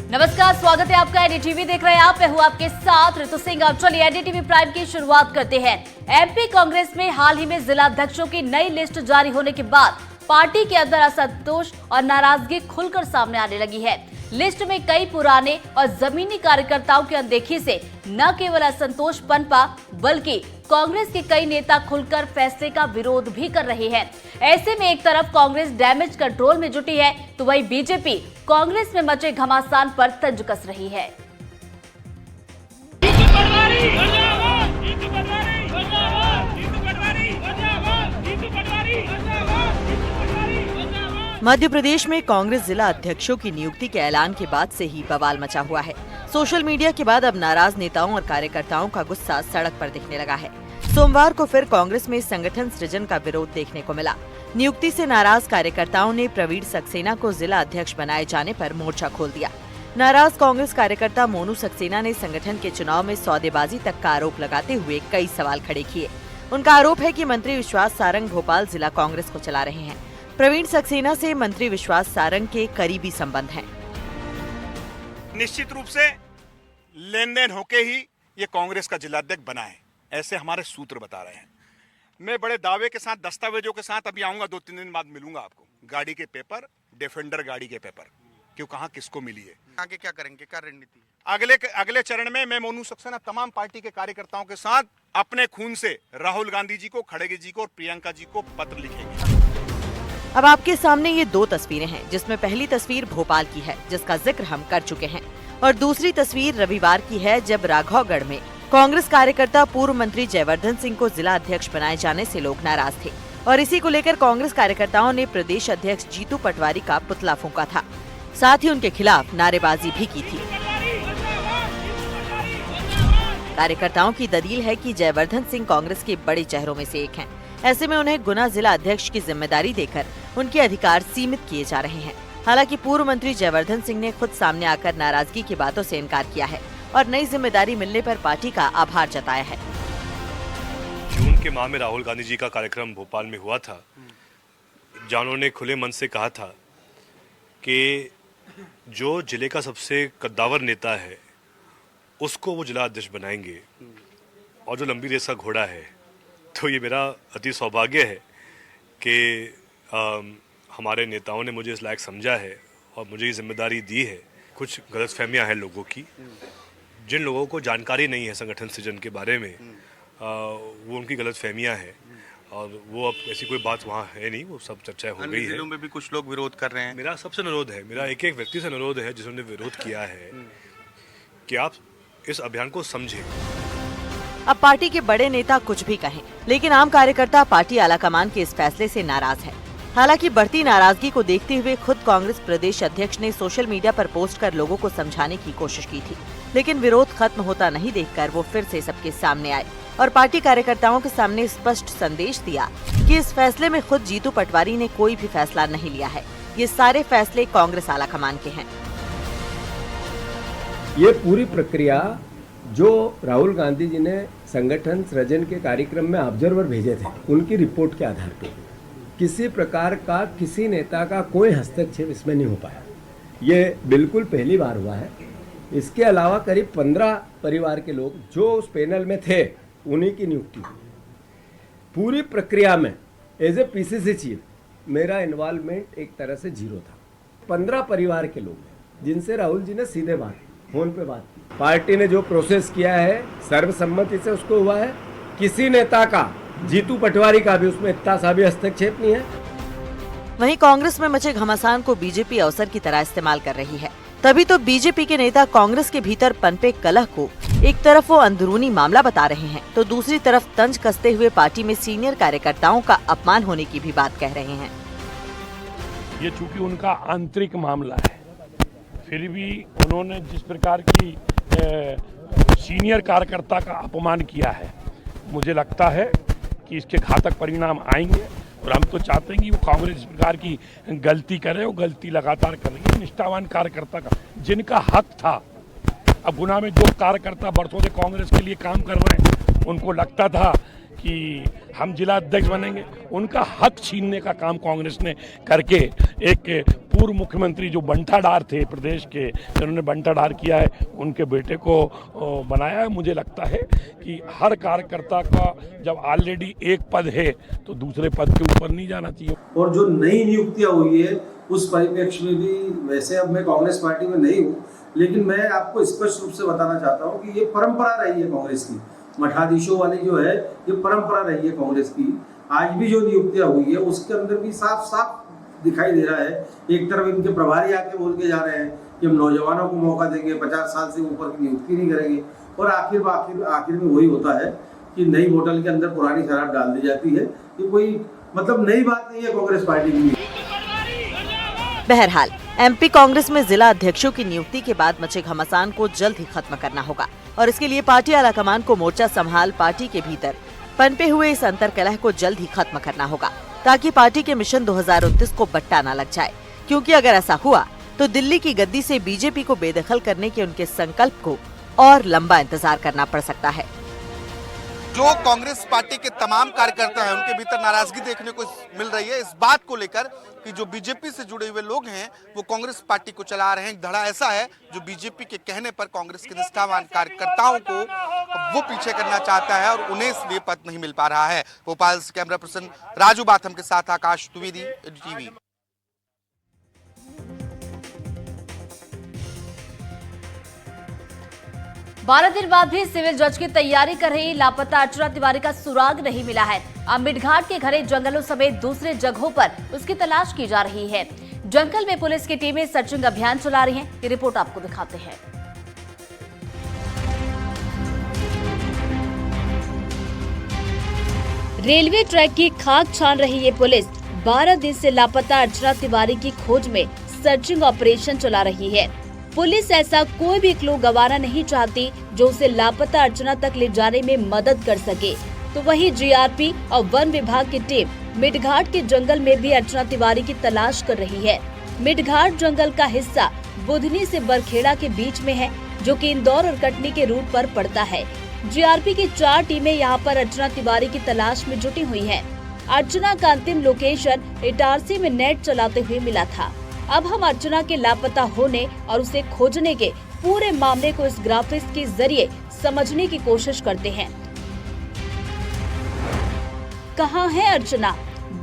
नमस्कार, स्वागत है आपका। एनडीटीवी देख रहे हैं आप। मैं हूं आपके साथ ऋतु सिंह। अब चलिए एनडीटीवी प्राइम की शुरुआत करते हैं। एमपी कांग्रेस में हाल ही में जिला अध्यक्षों की नई लिस्ट जारी होने के बाद पार्टी के अंदर असंतोष और नाराजगी खुलकर सामने आने लगी है। लिस्ट में कई पुराने और जमीनी कार्यकर्ताओं की अनदेखी से न केवल असंतोष पनपा बल्कि कांग्रेस के कई नेता खुलकर फैसले का विरोध भी कर रहे हैं। ऐसे में एक तरफ कांग्रेस डैमेज कंट्रोल में जुटी है तो वहीं बीजेपी कांग्रेस में मचे घमासान पर तंज कस रही है। मध्य प्रदेश में कांग्रेस जिला अध्यक्षों की नियुक्ति के ऐलान के बाद से ही बवाल मचा हुआ है। सोशल मीडिया के बाद अब नाराज नेताओं और कार्यकर्ताओं का गुस्सा सड़क पर दिखने लगा है। सोमवार को फिर कांग्रेस में संगठन सृजन का विरोध देखने को मिला। नियुक्ति से नाराज कार्यकर्ताओं ने प्रवीण सक्सेना को जिला अध्यक्ष बनाए जाने पर मोर्चा खोल दिया। नाराज कांग्रेस कार्यकर्ता मोनू सक्सेना ने संगठन के चुनाव में सौदेबाजी तक का आरोप लगाते हुए कई सवाल खड़े किए। उनका आरोप है कि मंत्री विश्वास सारंग भोपाल जिला कांग्रेस को चला रहे हैं। प्रवीण सक्सेना से मंत्री विश्वास सारंग के करीबी संबंध हैं। निश्चित रूप से लेन देन होके ही ये कांग्रेस का जिलाध्यक्ष बना है, ऐसे हमारे सूत्र बता रहे हैं। मैं बड़े दावे के साथ, दस्तावेजों के साथ अभी आऊंगा, 2-3 दिन बाद मिलूंगा आपको। गाड़ी के पेपर, डिफेंडर गाड़ी के पेपर, क्यों कहां किसको मिली है, आगे क्या करेंगे, क्या रणनीति? अगले चरण में मैं मोनू सक्सेना तमाम पार्टी के कार्यकर्ताओं के साथ अपने खून से राहुल गांधी जी को, खड़गे जी को और प्रियंका जी को पत्र लिखेंगे। अब आपके सामने ये 2 तस्वीरें हैं, जिसमें पहली तस्वीर भोपाल की है, जिसका जिक्र हम कर चुके हैं, और दूसरी तस्वीर रविवार की है, जब राघौगढ़ में कांग्रेस कार्यकर्ता पूर्व मंत्री जयवर्धन सिंह को जिला अध्यक्ष बनाए जाने से लोग नाराज थे और इसी को लेकर कांग्रेस कार्यकर्ताओं ने प्रदेश अध्यक्ष जीतू पटवारी का पुतला फूंका था। साथ ही उनके खिलाफ नारेबाजी भी की थी। कार्यकर्ताओं की दलील है कि जयवर्धन सिंह कांग्रेस के बड़े चेहरों में से एक हैं। ऐसे में उन्हें गुना जिला अध्यक्ष की जिम्मेदारी देकर उनके अधिकार सीमित किए जा रहे हैं। हालांकि पूर्व मंत्री जयवर्धन सिंह ने खुद सामने आकर नाराजगी की बातों से इनकार किया है और नई जिम्मेदारी मिलने पर पार्टी का आभार जताया है। जून के माह में राहुल गांधी जी का कार्यक्रम भोपाल में हुआ था, जहां उन्होंने खुले मन से कहा था कि जो जिले का सबसे कद्दावर नेता है उसको वो जिला अध्यक्ष बनाएंगे, और जो लंबी रेस का घोड़ा है, तो ये मेरा अति सौभाग्य है कि हमारे नेताओं ने मुझे इस लायक समझा है और मुझे ये जिम्मेदारी दी है। कुछ गलतफहमियां हैं लोगों की, जिन लोगों को जानकारी नहीं है संगठन सृजन के बारे में, वो उनकी गलतफहमियां हैं और वो अब ऐसी कोई बात वहाँ है नहीं, वो सब चर्चा हो गई है। जिलों में भी कुछ लोग विरोध कर रहे हैं। मेरा सबसे अनुरोध है, मेरा एक एक व्यक्ति से अनुरोध है जिन्होंने विरोध किया है, कि आप इस अभियान को समझें। अब पार्टी के बड़े नेता कुछ भी कहें, लेकिन आम कार्यकर्ता पार्टी आलाकमान के इस फैसले से नाराज है। हालांकि बढ़ती नाराजगी को देखते हुए खुद कांग्रेस प्रदेश अध्यक्ष ने सोशल मीडिया पर पोस्ट कर लोगों को समझाने की कोशिश की थी, लेकिन विरोध खत्म होता नहीं देखकर वो फिर से सबके सामने आए और पार्टी कार्यकर्ताओं के सामने स्पष्ट संदेश दिया कि इस फैसले में खुद जीतू पटवारी ने कोई भी फैसला नहीं लिया है। ये सारे फैसले कांग्रेस आलाकमान के हैं। ये पूरी प्रक्रिया जो राहुल गांधी जी ने संगठन सृजन के कार्यक्रम में ऑब्जर्वर भेजे थे, उनकी रिपोर्ट के आधार पर किसी प्रकार का किसी नेता का कोई हस्तक्षेप इसमें नहीं हो पाया। ये बिल्कुल पहली बार हुआ है। इसके अलावा करीब 15 परिवार के लोग जो उस पैनल में थे, उन्हीं की नियुक्ति हुई। पूरी प्रक्रिया में एज ए पीसीसी चीफ मेरा इन्वॉल्वमेंट एक तरह से 0 था। 15 परिवार के लोग जिनसे राहुल जी ने सीधे फोन पे बात की। पार्टी ने जो प्रोसेस किया है सर्वसम्मति से उसको हुआ है। किसी नेता का, जीतू पटवारी का भी उसमें इतना सा भी हस्तक्षेप नहीं है। वहीं कांग्रेस में मचे घमासान को बीजेपी अवसर की तरह इस्तेमाल कर रही है। तभी तो बीजेपी के नेता कांग्रेस के भीतर पनपे कलह को एक तरफ वो अंदरूनी मामला बता रहे हैं, तो दूसरी तरफ तंज कसते हुए पार्टी में सीनियर कार्यकर्ताओं का अपमान होने की भी बात कह रहे हैं। ये चूंकि उनका आंतरिक मामला है, फिर भी उन्होंने जिस प्रकार की सीनियर कार्यकर्ता का अपमान किया है, मुझे लगता है कि इसके घातक परिणाम आएंगे और हम तो चाहते हैं कि वो कांग्रेस इस प्रकार की गलती करे, वो गलती लगातार कर रही है। निष्ठावान कार्यकर्ता का जिनका हक था, अब गुना में जो कार्यकर्ता बरसों से कांग्रेस के लिए काम कर रहे हैं, उनको लगता था कि हम जिला अध्यक्ष बनेंगे, उनका हक छीनने का काम कांग्रेस ने करके एक पूर्व मुख्यमंत्री जो बंटाढार थे प्रदेश के, जिन्होंने बंटाढार किया है, उनके बेटे को बनाया है। मुझे लगता है कि हर कार्यकर्ता का जब ऑलरेडी एक पद है तो दूसरे पद के ऊपर नहीं जाना चाहिए। और जो नई नियुक्तियां हुई है उस परिप्रेक्ष्य में भी, वैसे अब मैं कांग्रेस पार्टी में नहीं हूँ, लेकिन मैं आपको स्पष्ट रूप से बताना चाहता हूँ कि ये परंपरा रही है कांग्रेस की, मठाधीशों वाली जो है ये परंपरा रही है कांग्रेस की। आज भी जो नियुक्तियां हुई है उसके अंदर भी साफ साफ दिखाई दे रहा है, एक तरफ इनके प्रभारी आके बोल के जा रहे हैं कि हम नौजवानों को मौका देंगे, 50 साल से ऊपर की नियुक्ति नहीं करेंगे, और आखिर में वही होता है कि नई बोतल के अंदर पुरानी शराब डाल दी जाती है। ये कोई मतलब नई बात नहीं है कांग्रेस पार्टी की। बहरहाल एमपी कांग्रेस में जिला अध्यक्षों की नियुक्ति के बाद मचे घमासान को जल्द ही खत्म करना होगा और इसके लिए पार्टी आलाकमान को मोर्चा संभाल पार्टी के भीतर पनपे हुए इस अंतर्कलह को जल्द ही खत्म करना होगा, ताकि पार्टी के मिशन 2029 को बट्टा न लग जाए। क्योंकि अगर ऐसा हुआ तो दिल्ली की गद्दी से बीजेपी को बेदखल करने के उनके संकल्प को और लंबा इंतजार करना पड़ सकता है। जो कांग्रेस पार्टी के तमाम कार्यकर्ता हैं उनके भीतर नाराजगी देखने को मिल रही है इस बात को लेकर कि जो बीजेपी से जुड़े हुए लोग हैं वो कांग्रेस पार्टी को चला रहे हैं। एक धड़ा ऐसा है जो बीजेपी के कहने पर कांग्रेस के निष्ठावान कार्यकर्ताओं को वो पीछे करना चाहता है और उन्हें इसलिए पद नहीं मिल पा रहा है। भोपाल से कैमरा पर्सन राजू बाथम के साथ आकाश द्विवेदी, टीवी। 12 दिन बाद भी सिविल जज की तैयारी कर रही लापता अर्चना तिवारी का सुराग नहीं मिला है। अम्बिड घाट के घरे जंगलों समेत दूसरे जगहों पर उसकी तलाश की जा रही है। जंगल में पुलिस की टीमें सर्चिंग अभियान चला रही हैं। ये रिपोर्ट आपको दिखाते हैं। रेलवे ट्रैक की खाक छान रही ये पुलिस 12 दिन से लापता अर्चना तिवारी की खोज में सर्चिंग ऑपरेशन चला रही है। पुलिस ऐसा कोई भी क्लू गंवाना नहीं चाहती जो उसे लापता अर्चना तक ले जाने में मदद कर सके। तो वहीं जीआरपी और वन विभाग की टीम मिडघाट के जंगल में भी अर्चना तिवारी की तलाश कर रही है। मिडघाट जंगल का हिस्सा बुधनी से बरखेड़ा के बीच में है, जो कि इंदौर और कटनी के रूट पर पड़ता है। जीआरपी की 4 टीमें यहां पर अर्चना तिवारी की तलाश में जुटी हुई हैं। अर्चना का अंतिम लोकेशन इटारसी में नेट चलाते हुए मिला था। अब हम अर्चना के लापता होने और उसे खोजने के पूरे मामले को इस ग्राफिक्स के जरिए समझने की कोशिश करते हैं। कहां है अर्चना?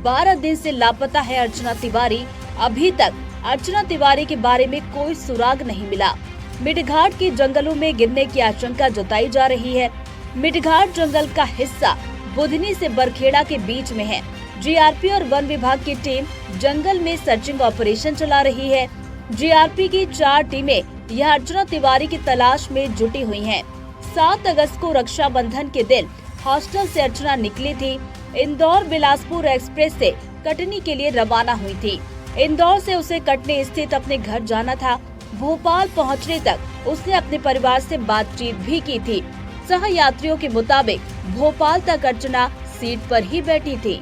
12 दिन से लापता है अर्चना तिवारी। अभी तक अर्चना तिवारी के बारे में कोई सुराग नहीं मिला। मिडघाट के जंगलों में गिरने की आशंका जताई जा रही है। मिडघाट जंगल का हिस्सा बुधनी से बरखेड़ा के बीच में है। जीआरपी और वन विभाग की टीम जंगल में सर्चिंग ऑपरेशन चला रही है। जीआरपी की 4 टीमें यह अर्चना तिवारी की तलाश में जुटी हुई हैं। 7 अगस्त को रक्षाबंधन के दिन हॉस्टल से अर्चना निकली थी। इंदौर बिलासपुर एक्सप्रेस से कटनी के लिए रवाना हुई थी। इंदौर से उसे कटनी स्थित अपने घर जाना था। भोपाल पहुंचने तक उसने अपने परिवार से बातचीत भी की थी। सह यात्रियों के मुताबिक भोपाल तक अर्चना सीट पर ही बैठी थी।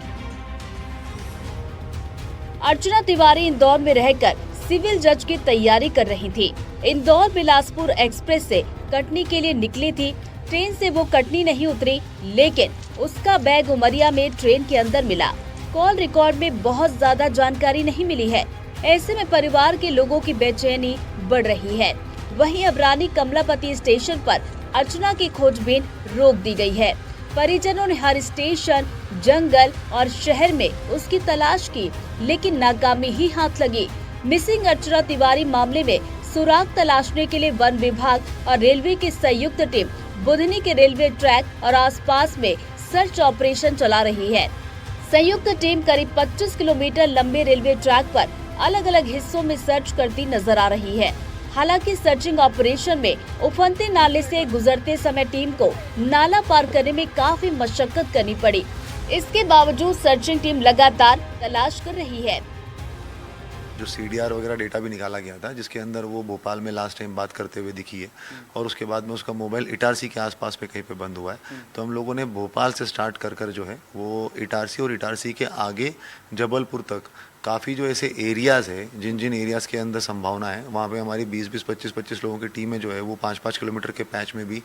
अर्चना तिवारी इंदौर में रहकर सिविल जज की तैयारी कर रही थी। इंदौर बिलासपुर एक्सप्रेस से कटनी के लिए निकली थी। ट्रेन से वो कटनी नहीं उतरी, लेकिन उसका बैग उमरिया में ट्रेन के अंदर मिला। कॉल रिकॉर्ड में बहुत ज्यादा जानकारी नहीं मिली है। ऐसे में परिवार के लोगों की बेचैनी बढ़ रही है। वहीं अब रानी कमलापति स्टेशन पर अर्चना की खोजबीन रोक दी गई है। परिजनों ने हर स्टेशन, जंगल और शहर में उसकी तलाश की, लेकिन नाकामी ही हाथ लगी। मिसिंग अर्चना तिवारी मामले में सुराग तलाशने के लिए वन विभाग और रेलवे की संयुक्त टीम बुधनी के रेलवे ट्रैक और आसपास में सर्च ऑपरेशन चला रही है। संयुक्त टीम करीब 25 किलोमीटर लंबे रेलवे ट्रैक पर अलग अलग हिस्सों में सर्च करती नजर आ रही है। हालांकि सर्चिंग ऑपरेशन में उफनते नाले से गुजरते समय टीम को नाला पार करने में काफी मशक्कत करनी पड़ी। इसके बावजूद सर्चिंग टीम लगातार तलाश कर रही है। जो CDR वगैरह डेटा भी निकाला गया था, जिसके अंदर वो भोपाल में लास्ट टाइम बात करते हुए दिखी है और उसके बाद में उसका मोबाइल इटारसी के आसपास पे कहीं पे बंद हुआ है। तो हम लोगों ने भोपाल से स्टार्ट कर जो है वो इटारसी और इटारसी के आगे जबलपुर तक काफ़ी जो ऐसे एरियाज़ है जिन जिन एरियाज़ के अंदर संभावना है वहाँ पे हमारी 20-20, 25-25 लोगों की टीमें जो है वो 5-5 किलोमीटर के पैच में भी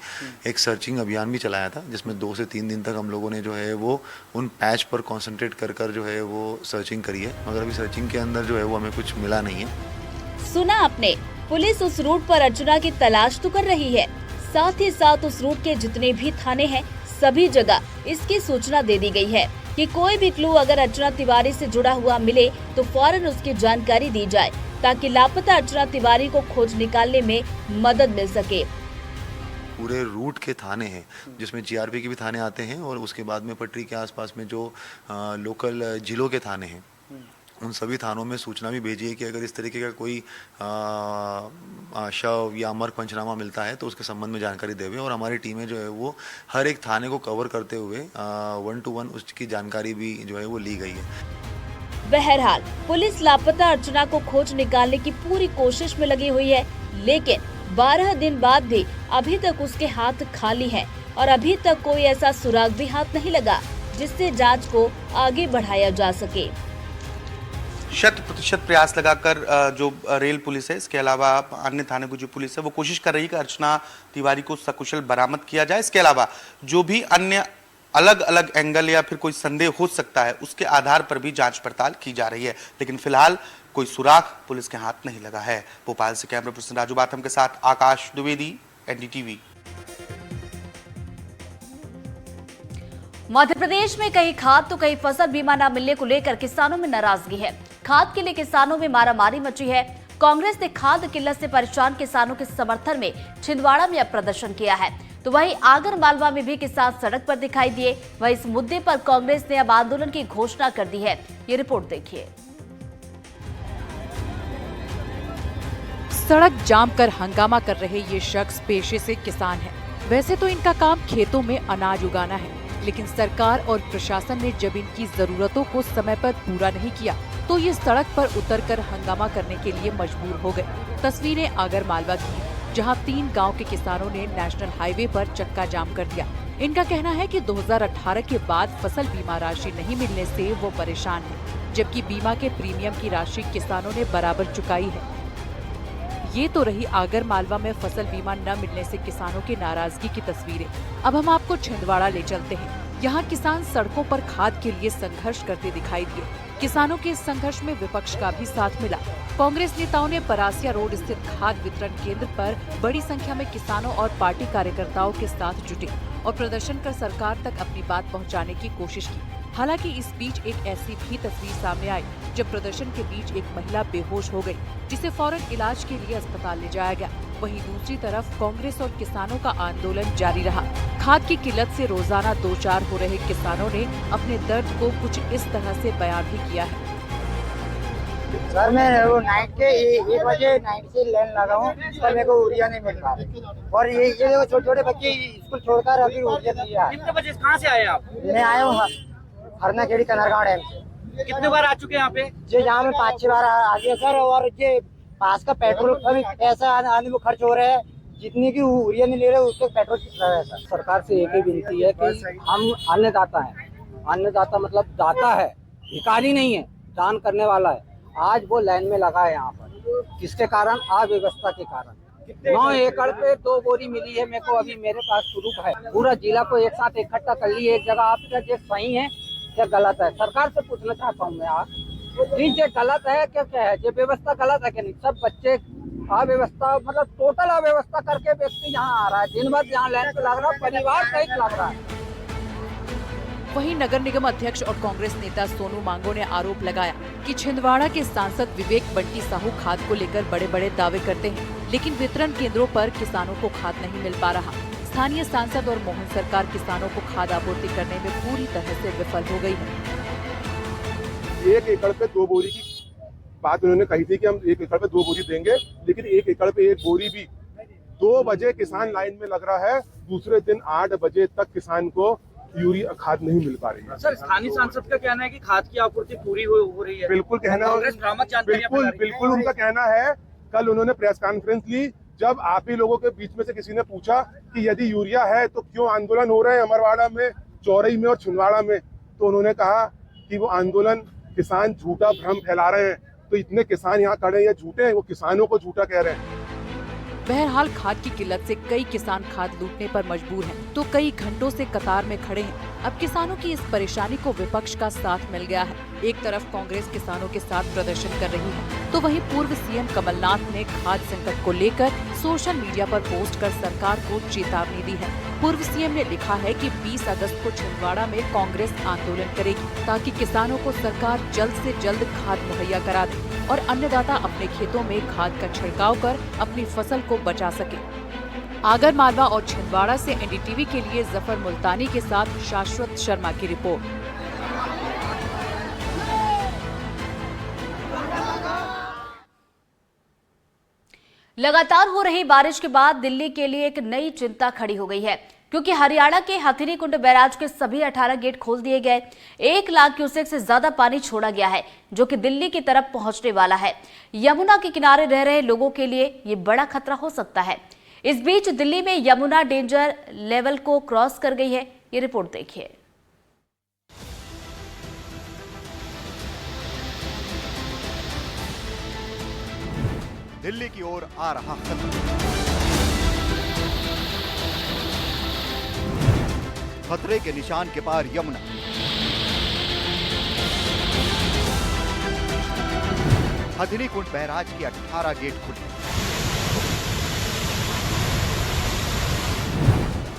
एक सर्चिंग अभियान भी चलाया था, जिसमें 2 से 3 दिन तक हम लोगों ने जो है वो उन पैच पर कॉन्सेंट्रेट कर जो है वो सर्चिंग करी है, मगर अभी सर्चिंग के अंदर जो है वो हमें कुछ मिला नहीं है। सुना आपने, पुलिस उस रूट पर अर्चना की तलाश तो कर रही है, साथ ही साथ उस रूट के जितने भी थाने हैं सभी जगह इसकी सूचना दे दी गई है कि कोई भी क्लू अगर अर्चना तिवारी से जुड़ा हुआ मिले तो फौरन उसकी जानकारी दी जाए ताकि लापता अर्चना तिवारी को खोज निकालने में मदद मिल सके। पूरे रूट के थाने हैं जिसमें जीआरपी के भी थाने आते हैं और उसके बाद में पटरी के आसपास में जो लोकल जिलों के थाने हैं उन सभी थानों में सूचना भी भेजी है कि अगर इस तरीके का कोई शव या अमर पंचनामा मिलता है तो उसके संबंध में जानकारी देवे, और हमारी टीमें जो है वो हर एक थाने को कवर करते हुए 1 to 1 उसकी जानकारी भी जो है वो ली गई है। बहरहाल पुलिस लापता अर्चना को खोज निकालने की पूरी कोशिश में लगी हुई है, लेकिन 12 दिन बाद भी अभी तक उसके हाथ खाली हैं और अभी तक कोई ऐसा सुराग भी हाथ नहीं लगा जिससे जांच को आगे बढ़ाया जा सके। 100% प्रयास लगाकर जो रेल पुलिस है, इसके अलावा अन्य थाने की जो पुलिस है वो कोशिश कर रही है कि अर्चना तिवारी को सकुशल बरामद किया जाए। इसके अलावा जो भी अन्य अलग अलग एंगल या फिर कोई संदेह हो सकता है उसके आधार पर भी जांच पड़ताल की जा रही है, लेकिन फिलहाल कोई सुराग पुलिस के हाथ नहीं लगा है। भोपाल से कैमरा पर्सन राजू बाथम के साथ आकाश द्विवेदी, एनडीटीवी। मध्य प्रदेश में कहीं खाद तो कहीं फसल बीमा न मिलने को लेकर किसानों में नाराजगी है। खाद के लिए किसानों में मारामारी मची है। कांग्रेस ने खाद किल्लत से परेशान किसानों के समर्थन में छिंदवाड़ा में अब प्रदर्शन किया है, तो वहीं आगर मालवा में भी किसान सड़क पर दिखाई दिए। वहीं इस मुद्दे पर कांग्रेस ने अब आंदोलन की घोषणा कर दी है। ये रिपोर्ट देखिए। सड़क जाम कर हंगामा कर रहे ये शख्स पेशे से किसान है। वैसे तो इनका काम खेतों में अनाज उगाना है, लेकिन सरकार और प्रशासन ने जब इनकी जरूरतों को समय पर पूरा नहीं किया तो ये सड़क पर उतरकर हंगामा करने के लिए मजबूर हो गए। तस्वीरें आगर मालवा की, जहां 3 गांव के किसानों ने नेशनल हाईवे पर चक्का जाम कर दिया। इनका कहना है कि 2018 के बाद फसल बीमा राशि नहीं मिलने से वो परेशान है, जबकि बीमा के प्रीमियम की राशि किसानों ने बराबर चुकाई है। ये तो रही आगर मालवा में फसल बीमा न मिलने से किसानों की नाराजगी की तस्वीरें। अब हम आपको छिंदवाड़ा ले चलते हैं। यहाँ किसान सड़कों पर खाद के लिए संघर्ष करते दिखाई दिए। किसानों के इस संघर्ष में विपक्ष का भी साथ मिला। कांग्रेस नेताओं ने परासिया रोड स्थित खाद वितरण केंद्र पर बड़ी संख्या में किसानों और पार्टी कार्यकर्ताओं के साथ जुटे और प्रदर्शन कर सरकार तक अपनी बात पहुंचाने की कोशिश की। हालांकि इस बीच एक ऐसी भी तस्वीर सामने आई जब प्रदर्शन के बीच एक महिला बेहोश हो गई, जिसे फौरन इलाज के लिए अस्पताल ले जाया गया। वहीं दूसरी तरफ कांग्रेस और किसानों का आंदोलन जारी रहा। खाद की किल्लत से रोजाना 2-4 हो रहे किसानों ने अपने दर्द को कुछ इस तरह से बयान भी किया है। सर मैं वो नाइट के 1 बजे नाइट से लाइन लगा हूँ, सर मेरे को यूरिया नहीं मिल रहा है। और ये छोटे छोटे बच्चे स्कूल छोड़कर अभी यूरिया दिया। कितने बजे कहाँ से आए आप? मैं आया हूँ हरना खेड़ी कनरगांव डैम से। कितने बार आ चुके हैं यहाँ पे? जी यहाँ में 5-6 बार आ गया सर। और ये पास का पेट्रोल का भी पैसा आने में खर्च हो रहा है, जितनी की यूरिया नहीं ले रहे उसके पेट्रोल कितना है सर। सरकार से एक ही विनती है कि हम अन्नदाता हैं। अन्नदाता मतलब दाता है, भिखारी नहीं है, दान करने वाला है। आज वो लाइन में लगा है यहाँ पर, किसके कारण? अव्यवस्था के कारण। 9 एकड़ पे 2 बोरी मिली है मेरे को, अभी मेरे पास प्रूफ है। पूरा जिला को एक साथ इकट्ठा कर लिए एक जगह। आप क्या ये सही है क्या गलत है? सरकार से पूछना चाहता हूँ मैं आज, ये गलत है क्या क्या है? ये व्यवस्था गलत है कि नहीं? सब बच्चे अव्यवस्था मतलब टोटल अव्यवस्था करके व्यक्ति यहाँ आ रहा है, दिन भर यहाँ लाइन पे लग रहा है, परिवार सहित लग रहा है। वहीं नगर निगम अध्यक्ष और कांग्रेस नेता सोनू मांगो ने आरोप लगाया कि छिंदवाड़ा के सांसद विवेक बंटी साहू खाद को लेकर बड़े बड़े दावे करते हैं, लेकिन वितरण केंद्रों पर किसानों को खाद नहीं मिल पा रहा। स्थानीय सांसद और मोहन सरकार किसानों को खाद आपूर्ति करने में पूरी तरह से विफल हो गई है। 1 एकड़ पे 2 बोरी की बात उन्होंने कही थी कि हम 1 एकड़ पे 2 बोरी देंगे, लेकिन 1 एकड़ पे 1 बोरी भी 2 बजे किसान लाइन में लग रहा है, दूसरे दिन 8 बजे तक किसान को यूरिया खाद नहीं मिल पा रही है। सर स्थानीय सांसद का कहना है कि खाद की आपूर्ति पूरी हो रही है। बिल्कुल कहना, बिल्कुल उनका कहना है। कल उन्होंने प्रेस कॉन्फ्रेंस ली, जब आप ही लोगों के बीच में से किसी ने पूछा कि यदि यूरिया है तो क्यों आंदोलन हो रहे हैं अमरवाड़ा में, चौरई में और छिंदवाड़ा में, तो उन्होंने कहा कि वो आंदोलन किसान झूठा भ्रम फैला रहे हैं। तो इतने किसान यहाँ खड़े हैं, झूठे हैं, वो किसानों को झूठा कह रहे हैं। बहरहाल खाद की किल्लत से कई किसान खाद लूटने पर मजबूर हैं, तो कई घंटों से कतार में खड़े हैं। अब किसानों की इस परेशानी को विपक्ष का साथ मिल गया है। एक तरफ कांग्रेस किसानों के साथ प्रदर्शन कर रही है, तो वहीं पूर्व सीएम कमलनाथ ने खाद संकट को लेकर सोशल मीडिया पर पोस्ट कर सरकार को चेतावनी दी है। पूर्व सीएम ने लिखा है कि 20 अगस्त को छिंदवाड़ा में कांग्रेस आंदोलन करेगी, ताकि किसानों को सरकार जल्द से जल्द खाद मुहैया करा दे और अन्नदाता अपने खेतों में खाद का छिड़काव कर अपनी फसल को बचा सके। आगर मालवा और छिंदवाड़ा से एनडीटीवी के लिए जफर मुल्तानी के साथ शाश्वत शर्मा की रिपोर्ट। लगातार हो रही बारिश के बाद दिल्ली के लिए एक नई चिंता खड़ी हो गई है, क्योंकि हरियाणा के हथिनीकुंड बैराज के सभी 18 गेट खोल दिए गए। 1 लाख क्यूसेक से ज्यादा पानी छोड़ा गया है, जो कि दिल्ली की तरफ पहुंचने वाला है। यमुना के किनारे रह रहे लोगों के लिए ये बड़ा खतरा हो सकता है। इस बीच दिल्ली में यमुना डेंजर लेवल को क्रॉस कर गई है। ये रिपोर्ट देखिए। दिल्ली की ओर आ रहा खतरा। खतरे के निशान के पार यमुना। हथिनीकुंड बैराज के 18 गेट खुले।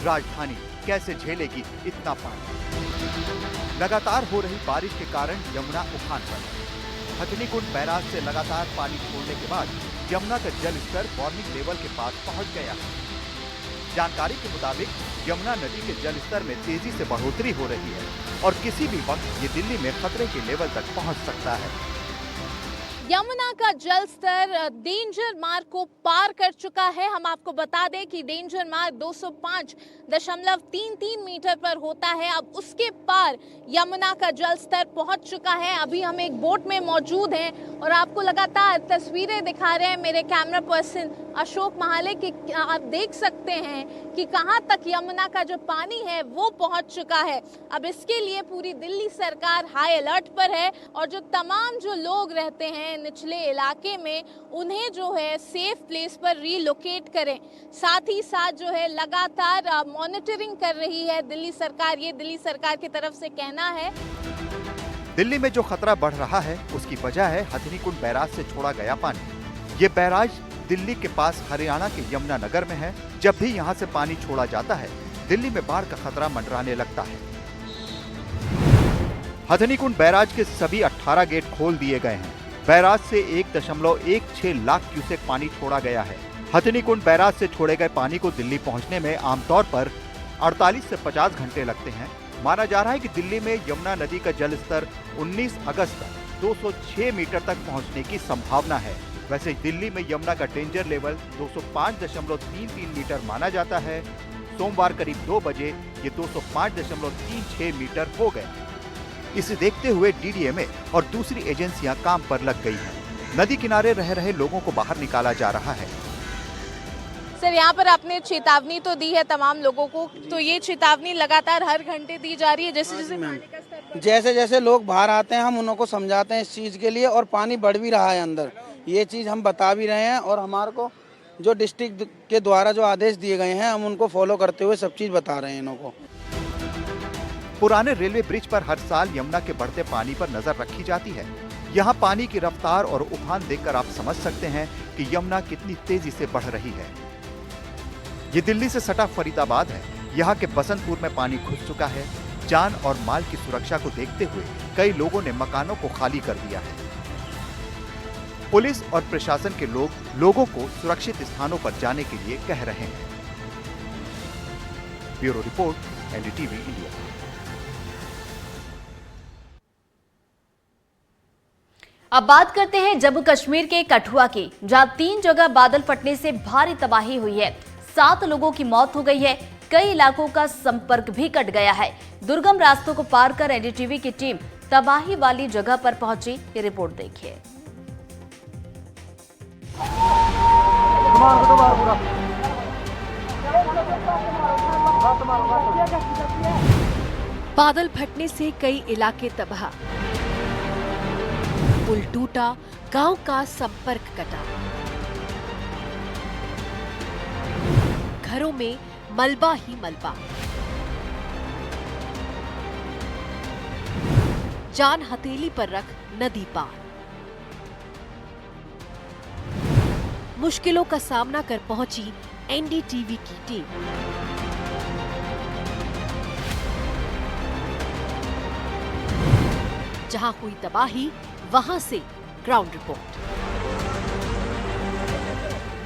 राजधानी कैसे झेलेगी इतना पानी? लगातार हो रही बारिश के कारण यमुना उफान पर है। हथिनीकुंड बैराज से लगातार पानी छोड़ने के बाद यमुना का जल स्तर वार्निंग लेवल के पास पहुंच गया है। जानकारी के मुताबिक यमुना नदी के जल स्तर में तेजी से बढ़ोतरी हो रही है और किसी भी वक्त ये दिल्ली में खतरे के लेवल तक पहुंच सकता है। यमुना का जल स्तर डेंजर मार्क को पार कर चुका है। हम आपको बता दें कि डेंजर मार्क 205.33 मीटर पर होता है। अब उसके पार यमुना का जल स्तर पहुंच चुका है। अभी हम एक बोट में मौजूद हैं और आपको लगातार तस्वीरें दिखा रहे हैं मेरे कैमरा पर्सन अशोक महाले की। आप देख सकते हैं कि कहां तक यमुना का जो पानी है वो पहुंच चुका है। अब इसके लिए पूरी दिल्ली सरकार हाई अलर्ट पर है और जो तमाम जो लोग रहते हैं निचले इलाके में उन्हें जो है सेफ प्लेस पर रीलोकेट करें। साथ ही साथ जो है लगातार मॉनिटरिंग कर रही है दिल्ली सरकार। ये दिल्ली सरकार की तरफ से कहना है। दिल्ली में जो खतरा बढ़ रहा है उसकी वजह है हथिनीकुंड बैराज से छोड़ा गया पानी। ये बैराज दिल्ली के पास हरियाणा के यमुनानगर में है। जब भी यहाँ से पानी छोड़ा जाता है दिल्ली में बाढ़ का खतरा मंडराने लगता है। हथिनीकुंड बैराज के सभी 18 गेट खोल दिए गए हैं। बैराज से 1.16 लाख क्यूसेक पानी छोड़ा गया है। हथिनीकुंड बैराज से छोड़े गए पानी को दिल्ली पहुंचने में आमतौर पर 48 से 50 घंटे लगते हैं। माना जा रहा है कि दिल्ली में यमुना नदी का जल स्तर 19 अगस्त तक 206 मीटर तक पहुंचने की संभावना है। वैसे दिल्ली में यमुना का डेंजर लेवल 205.33 मीटर माना जाता है। सोमवार करीब 2 बजे ये 205.36 मीटर हो गए। इसे देखते हुए डीडीएमए और दूसरी एजेंसियां काम पर लग गई हैं। नदी किनारे रह रहे लोगों को बाहर निकाला जा रहा है। सर, यहाँ पर आपने चेतावनी तो दी है तमाम लोगों को, तो ये चेतावनी लगातार हर घंटे दी जा रही है जैसे जैसे लोग बाहर आते हैं हम उनको समझाते हैं इस चीज़ के लिए, और पानी बढ़ भी रहा है अंदर। ये चीज़ हम बता भी रहे हैं और हमारे को जो डिस्ट्रिक्ट के द्वारा जो आदेश दिए गए हैं हम उनको फॉलो करते हुए सब चीज़ बता रहे हैं इन्हों को। पुराने रेलवे ब्रिज पर हर साल यमुना के बढ़ते पानी पर नजर रखी जाती है। यहाँ पानी की रफ्तार और उफान देखकर आप समझ सकते हैं कि यमुना कितनी तेजी से बढ़ रही है। ये दिल्ली से सटा फरीदाबाद है। यहाँ के बसंतपुर में पानी घुस चुका है। जान और माल की सुरक्षा को देखते हुए कई लोगों ने मकानों को खाली कर दिया है। पुलिस और प्रशासन के लोग लोगों को सुरक्षित स्थानों पर जाने के लिए कह रहे हैं। Bureau report, NDTV India. अब बात करते हैं जम्मू कश्मीर के कठुआ की, जहां 3 जगह बादल फटने से भारी तबाही हुई है। 7 लोगों की मौत हो गई है। कई इलाकों का संपर्क भी कट गया है। दुर्गम रास्तों को पार कर एनडीटीवी की टीम तबाही वाली जगह पर पहुंची। ये रिपोर्ट देखिए। बादल फटने से कई इलाके तबाह। पुल टूटा, गांव का संपर्क कटा, घरों में मलबा ही मलबा, जान हथेली पर रख नदी पार। मुश्किलों का सामना कर पहुंची एनडीटीवी की टीम। जहां हुई तबाही, वहां से ग्राउंड रिपोर्ट।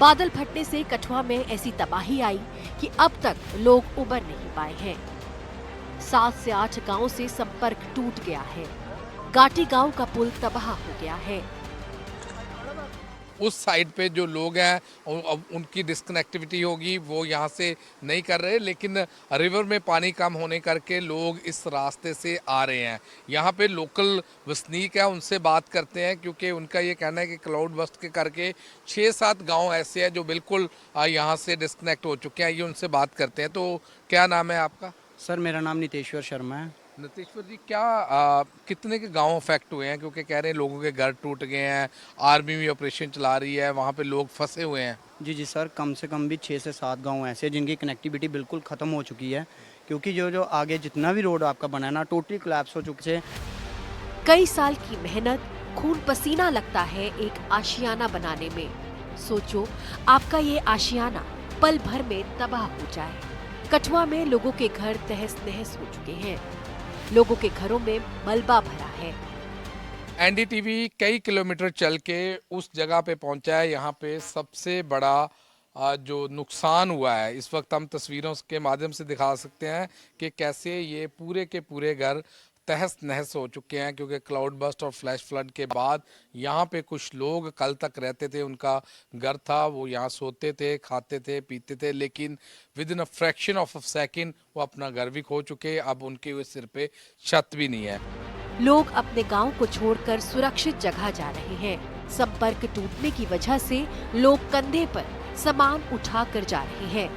बादल फटने से कठुआ में ऐसी तबाही आई कि अब तक लोग उबर नहीं पाए हैं। 7 से 8 गांवों से संपर्क टूट गया है। गाटी गांव का पुल तबाह हो गया है। उस साइड पे जो लोग हैं उनकी डिस्कनेक्टिविटी होगी, वो यहाँ से नहीं कर रहे, लेकिन रिवर में पानी कम होने करके लोग इस रास्ते से आ रहे हैं। यहाँ पे लोकल वसनीक है, उनसे बात करते हैं, क्योंकि उनका ये कहना है कि क्लाउड बस्ट के करके 6-7 गांव ऐसे हैं जो बिल्कुल यहाँ से डिस्कनेक्ट हो चुके हैं। ये उनसे बात करते हैं। तो क्या नाम है आपका? सर मेरा नाम नितेश्वर शर्मा है। नितेश्वर जी, क्या कितने के गांव अफेक्ट हुए हैं? क्योंकि कह रहे हैं लोगों के घर टूट गए हैं, आर्मी भी ऑपरेशन चला रही है, वहाँ पे लोग फंसे हुए हैं। जी सर, कम से कम भी 6 से 7 गांव ऐसे हैं जिनकी कनेक्टिविटी बिल्कुल ख़त्म हो चुकी है, क्योंकि जो आगे जितना भी रोड आपका बना है ना, टोटली कोलैप्स हो चुके हैं। कई साल की मेहनत, खून पसीना लगता है एक आशियाना बनाने में। सोचो आपका ये आशियाना पल भर में तबाह हो जाए। कठुआ में लोगों के घर तहस नहस हो चुके हैं। लोगों के घरों में मलबा भरा है। एनडीटीवी कई किलोमीटर चल के उस जगह पे पहुंचा है। यहाँ पे सबसे बड़ा जो नुकसान हुआ है, इस वक्त हम तस्वीरों के माध्यम से दिखा सकते हैं कि कैसे ये पूरे के पूरे घर तहस नहस हो चुके हैं, क्योंकि क्लाउड बस्ट और फ्लैश फ्लड के बाद यहाँ पे कुछ लोग कल तक रहते थे, उनका घर था, वो यहाँ सोते थे, खाते थे, पीते थे, लेकिन with in a fraction of a second वो अपना घर भी खो चुके। अब उनके सिर पे छत भी नहीं है। लोग अपने गांव को छोड़कर सुरक्षित जगह जा रहे हैं। संपर्क टूटने की वजह से लोग कंधे पर सामान उठा कर जा रहे हैं।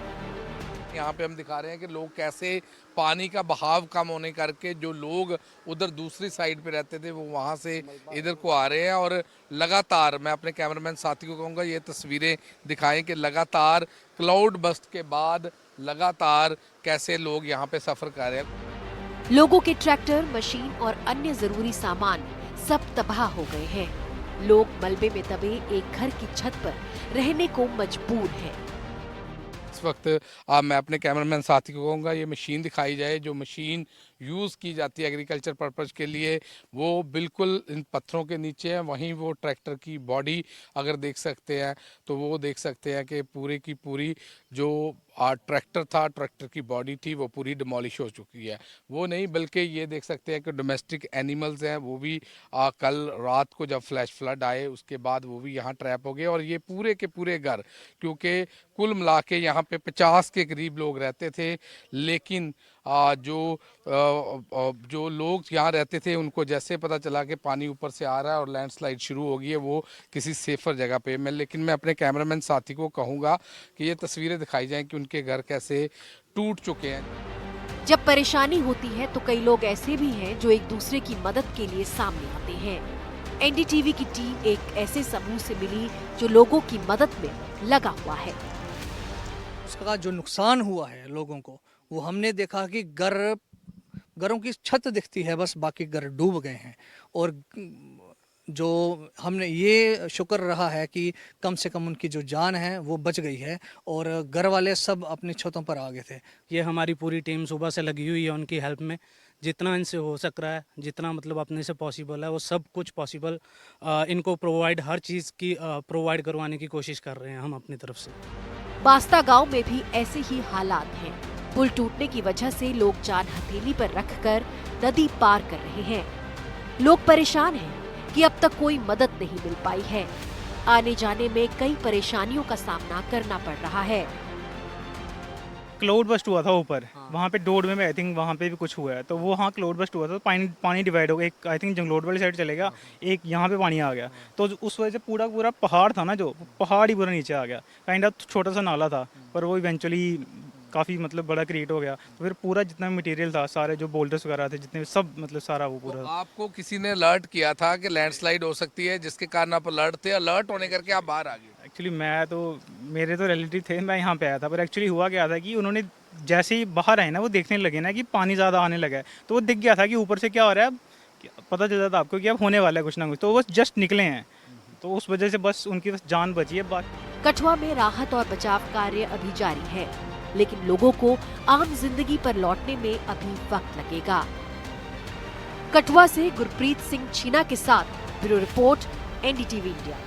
यहाँ पे हम दिखा रहे हैं कि लोग कैसे पानी का बहाव कम होने करके जो लोग उधर दूसरी साइड पे रहते थे वो वहाँ से इधर को आ रहे हैं। और लगातार मैं अपने कैमरामैन साथी को कहूँगा ये तस्वीरें दिखाएं कि लगातार क्लाउड बस्ट के बाद लगातार कैसे लोग यहाँ पे सफर कर रहे हैं। लोगों के ट्रैक्टर, मशीन और अन्य जरूरी सामान सब तबाह हो गए हैं। लोग मलबे में दबे एक घर की छत पर रहने को मजबूर हैं। इस वक्त मैं अपने कैमरामैन साथी को कहूँगा ये मशीन दिखाई जाए। जो मशीन यूज़ की जाती है एग्रीकल्चर पर्पज़ के लिए, वो बिल्कुल इन पत्थरों के नीचे है। वहीं वो ट्रैक्टर की बॉडी अगर देख सकते हैं तो वो देख सकते हैं कि पूरी की पूरी जो ट्रैक्टर था, ट्रैक्टर की बॉडी थी, वो पूरी डिमोलिश हो चुकी है। वो नहीं बल्कि ये देख सकते हैं कि डोमेस्टिक एनिमल्स हैं वो भी कल रात को जब फ्लैश फ्लड आए उसके बाद वो भी यहाँ ट्रैप हो गए। और ये पूरे के पूरे घर, क्योंकि कुल मिला के यहाँ पे 50 के करीब लोग रहते थे, लेकिन जो लोग यहाँ रहते थे उनको जैसे पता चला कि पानी ऊपर से आ रहा है और लैंडस्लाइड शुरू हो गई है, वो किसी सेफर जगह पे लेकिन मैं अपने कैमरामैन साथी को कहूँगा कि ये तस्वीरें दिखाई जाएं कि उनके घर कैसे टूट चुके हैं। जब परेशानी होती है तो कई लोग ऐसे भी हैं जो एक दूसरे की मदद के लिए सामने आते हैं। एनडीटीवी की टीम एक ऐसे समूह से मिली जो लोगों की मदद में लगा हुआ है। उसका जो नुकसान हुआ है लोगों को, वो हमने देखा कि घरों की छत दिखती है बस, बाकी घर डूब गए हैं। और जो हमने ये शुक्र रहा है कि कम से कम उनकी जो जान है वो बच गई है और घर वाले सब अपनी छतों पर आ गए थे। ये हमारी पूरी टीम सुबह से लगी हुई है उनकी हेल्प में। जितना इनसे हो सक रहा है, जितना मतलब अपने से पॉसिबल है, वो सब कुछ पॉसिबल इनको प्रोवाइड, हर चीज़ की प्रोवाइड करवाने की कोशिश कर रहे हैं हम अपनी तरफ से। बास्ता गांव में भी ऐसे ही हालात हैं। पुल टूटने की वजह से लोग जान हथेली पर रखकर नदी पार कर रहे हैं। लोग परेशान हैं कि अब तक कोई मदद नहीं मिल पाई है। आने जाने में कई परेशानियों का सामना करना पड़ रहा है। क्लाउड बस्ट हुआ था ऊपर, वहाँ पे डोड में आई थिंक वहाँ पे भी कुछ हुआ है, तो वो हाँ क्लाउड बस्ट हुआ था, तो पानी डिवाइड हो गया। एक आई थिंक जंगलोट वाली साइड चलेगा, एक यहाँ पे पानी आ गया, तो उस वजह से पूरा पहाड़ था ना, जो पहाड़ ही पूरा नीचे आ गया। काइंड ऑफ छोटा सा नाला था, पर वो इवेंचुअली काफ़ी मतलब बड़ा क्रिएट हो गया। तो फिर पूरा जितना मटेरियल था, सारे जो बोल्डर्स वगैरह थे जितने, सब मतलब सारा वो पूरा। तो आपको किसी ने अलर्ट किया था कि लैंडस्लाइड हो सकती है, जिसके कारण आप अलर्ट थे, अलर्ट होने करके आप बाहर आ गए? एक्चुअली मेरे तो रिलेटिव थे, मैं यहाँ पे आया था, पर एक्चुअली हुआ क्या था कि उन्होंने जैसे ही बाहर आए ना, वो देखने लगे ना कि पानी ज़्यादा आने लगा है, तो वो दिख गया था कि ऊपर से क्या हो रहा है, पता चल जाता आपको कि अब होने वाला है कुछ ना कुछ, तो वो जस्ट निकले हैं, तो उस वजह से बस उनकी बस जान बची है। कठुआ में राहत और बचाव कार्य अभी जारी है, लेकिन लोगों को आम जिंदगी पर लौटने में अभी वक्त लगेगा। कठुआ से गुरप्रीत सिंह छीना के साथ ब्यूरो रिपोर्ट, NDTV इंडिया।